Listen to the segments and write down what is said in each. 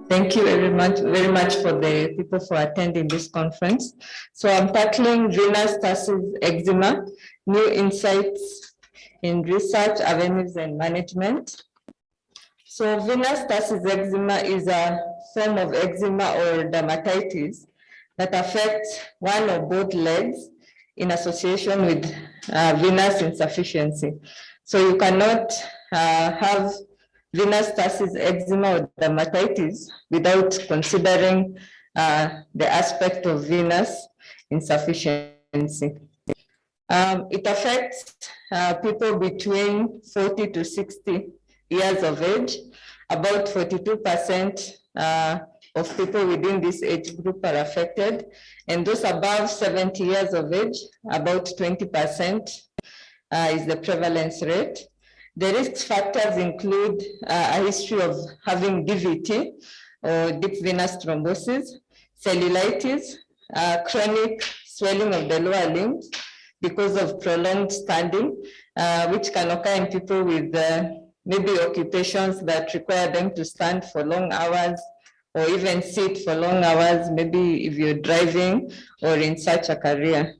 Thank you very much for the people for attending this conference. So I'm tackling venous stasis eczema, new insights in research, awareness, and management. So venous stasis eczema is a form of eczema or dermatitis that affects one or both legs in association with venous insufficiency. So you cannot have venous stasis eczema or dermatitis without considering the aspect of venous insufficiency. It affects people between 40 to 60 years of age. About 42% of people within this age group are affected, and those above 70 years of age, about 20% is the prevalence rate. The risk factors include a history of having DVT or deep venous thrombosis, cellulitis, chronic swelling of the lower limbs because of prolonged standing, which can occur in people with maybe occupations that require them to stand for long hours or even sit for long hours, maybe if you're driving or in such a career.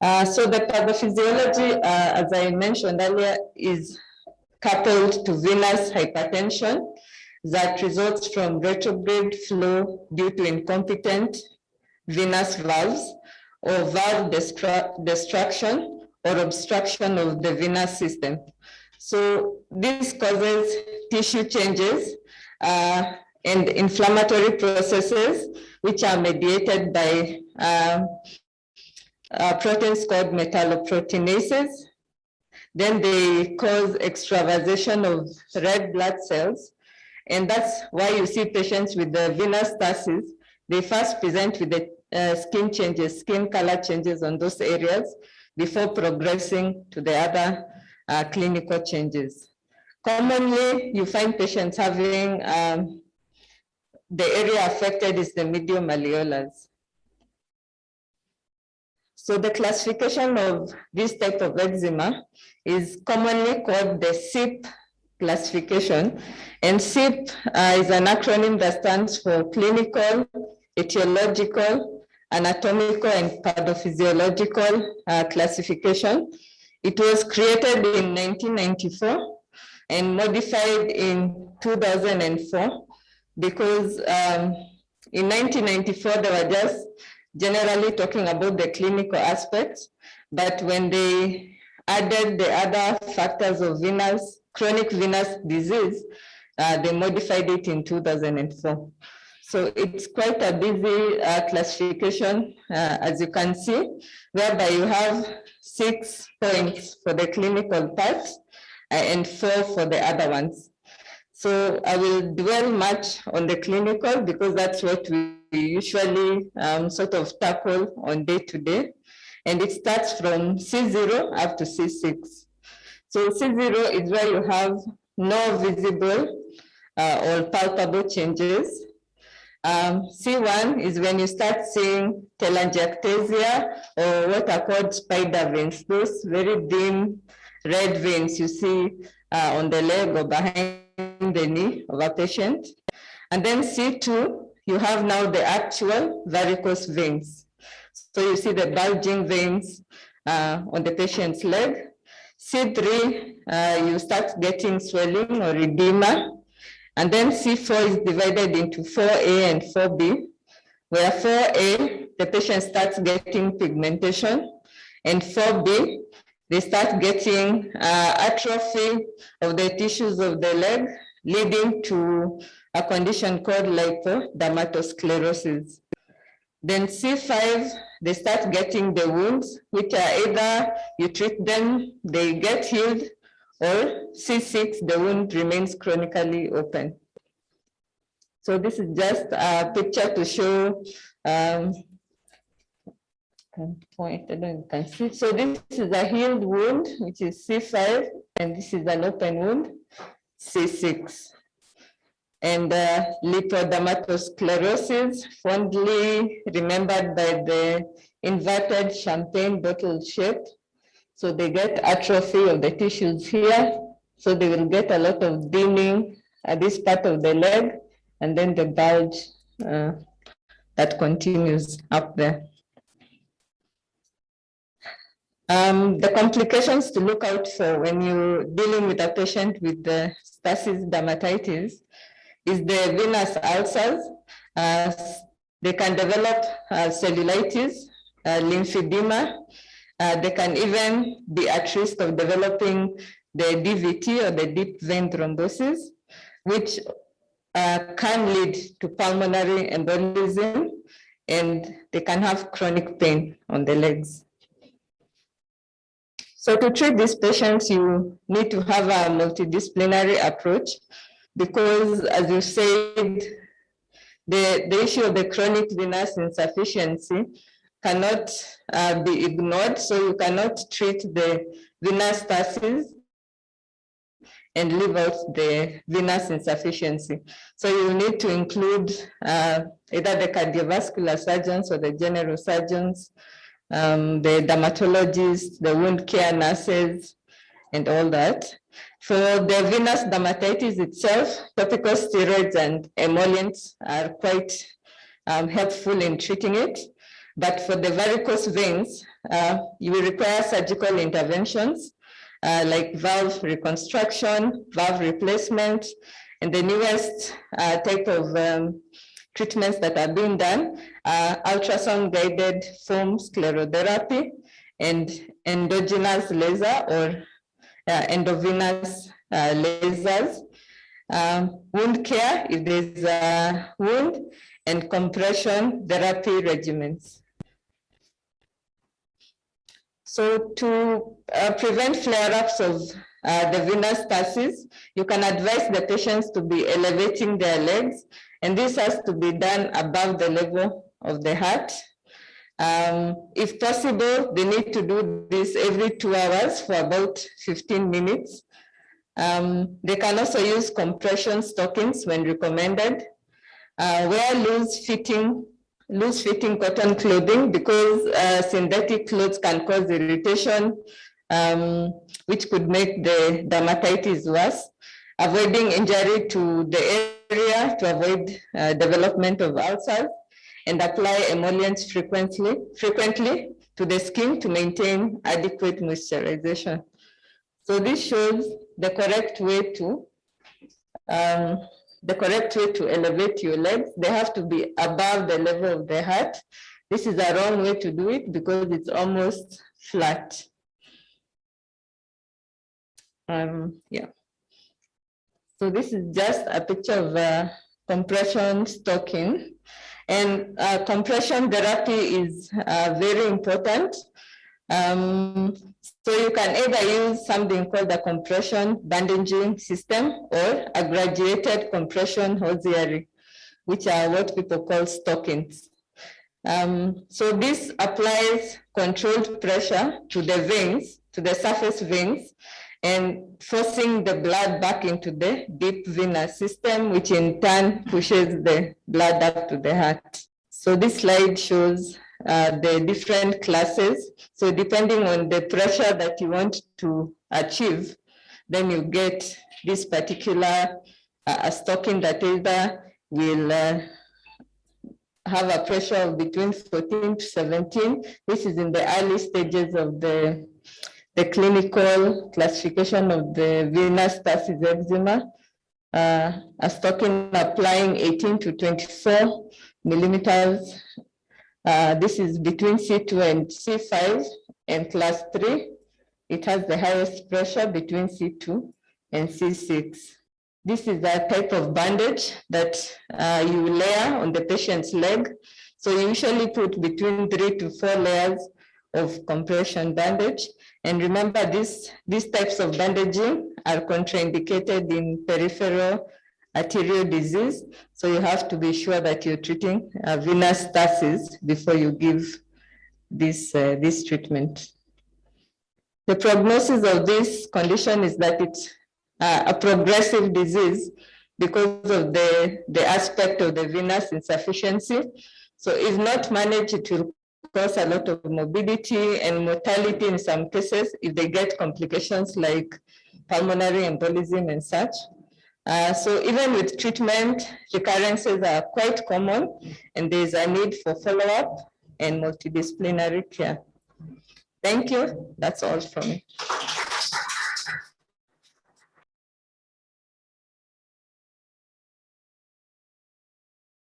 So the pathophysiology, as I mentioned earlier, is coupled to venous hypertension that results from retrograde flow due to incompetent venous valves or valve destruction or obstruction of the venous system. So this causes tissue changes and inflammatory processes, which are mediated by proteins called metalloproteinases. Then they cause extravasation of red blood cells. And that's why you see patients with the venous stasis, they first present with the skin changes, skin color changes on those areas before progressing to the other clinical changes. Commonly, you find patients having, the area affected is the medial malleolus. So the classification of this type of eczema is commonly called the CIP classification. And CIP is an acronym that stands for Clinical, Etiological, Anatomical, and Pathophysiological Classification. It was created in 1994 and modified in 2004 because in 1994 they were just generally talking about the clinical aspects, but when they added the other factors of chronic venous disease, they modified it in 2004. So it's quite a busy classification, as you can see, whereby you have 6 points for the clinical part and 4 for the other ones. So I will dwell much on the clinical because that's what we usually sort of tackle on day to day. And it starts from C0 up to C6. So C0 is where you have no visible or palpable changes. C1 is when you start seeing telangiectasia or what are called spider veins, those very dim red veins you see on the leg or behind the knee of a patient. And then C2, you have now the actual varicose veins. So you see the bulging veins on the patient's leg. C3, you start getting swelling or edema. And then C4 is divided into 4A and 4B, where 4A, the patient starts getting pigmentation, and 4B, they start getting atrophy of the tissues of the leg, leading to a condition called lipodermatosclerosis. Then C5, they start getting the wounds, which are either you treat them, they get healed, or C6, the wound remains chronically open. So this is just a picture to show point. I don't know if you can see. So this is a healed wound, which is C5, and this is an open wound, C6. And lipodermatosclerosis, fondly remembered by the inverted champagne bottle shape. So they get atrophy of the tissues here. So they will get a lot of dimming at this part of the leg. and then the bulge that continues up there. The complications to look out for when you're dealing with a patient with the Stachy's dermatitis is the venous ulcers. They can develop cellulitis, lymphedema. They can even be at risk of developing the DVT or the deep vein thrombosis, which can lead to pulmonary embolism, and they can have chronic pain on the legs. So to treat these patients, you need to have a multidisciplinary approach because, as you said, the issue of the chronic venous insufficiency cannot be ignored. So you cannot treat the venous stasis and leave out the venous insufficiency. So you need to include either the cardiovascular surgeons or the general surgeons, the dermatologists, the wound care nurses, and all that. For the venous dermatitis itself, topical steroids and emollients are quite helpful in treating it. But for the varicose veins, you will require surgical interventions like valve reconstruction, valve replacement, and the newest type of treatments that are being done are ultrasound-guided foam sclerotherapy and endogenous laser or endovenous lasers, wound care if there's a wound, and compression therapy regimens. So to prevent flare-ups of the venous stasis, you can advise the patients to be elevating their legs, and this has to be done above the level of the heart. If possible, they need to do this every 2 hours for about 15 minutes. They can also use compression stockings when recommended. Wear loose-fitting cotton clothing because synthetic clothes can cause irritation, which could make the dermatitis worse. Avoiding injury to the area to avoid development of ulcers, and apply emollients frequently to the skin to maintain adequate moisturization. So this shows the correct way to elevate your legs. They have to be above the level of the heart. This is a wrong way to do it because it's almost flat. Yeah. So this is just a picture of a compression stocking. And compression therapy is very important. So you can either use something called a compression bandaging system or a graduated compression hosiery, which are what people call stockings. So this applies controlled pressure to the veins, to the surface veins, and forcing the blood back into the deep venous system, which in turn pushes the blood up to the heart. So this slide shows the different classes. So depending on the pressure that you want to achieve, then you get this particular stocking that either will have a pressure of between 14 to 17. This is in the early stages of the clinical classification of the venous stasis eczema. A stocking applying 18 to 24 millimeters. This is between C2 and C5 and class 3. It has the highest pressure between C2 and C6. This is a type of bandage that you layer on the patient's leg. So you usually put between 3 to 4 layers of compression bandage. And remember, these types of bandaging are contraindicated in peripheral arterial disease. So you have to be sure that you're treating venous stasis before you give this treatment. The prognosis of this condition is that it's a progressive disease because of the aspect of the venous insufficiency. So if not managed, it will cause a lot of morbidity and mortality in some cases if they get complications like pulmonary embolism and such. So even with treatment, recurrences are quite common, and there's a need for follow-up and multidisciplinary care. Thank you. That's all from me.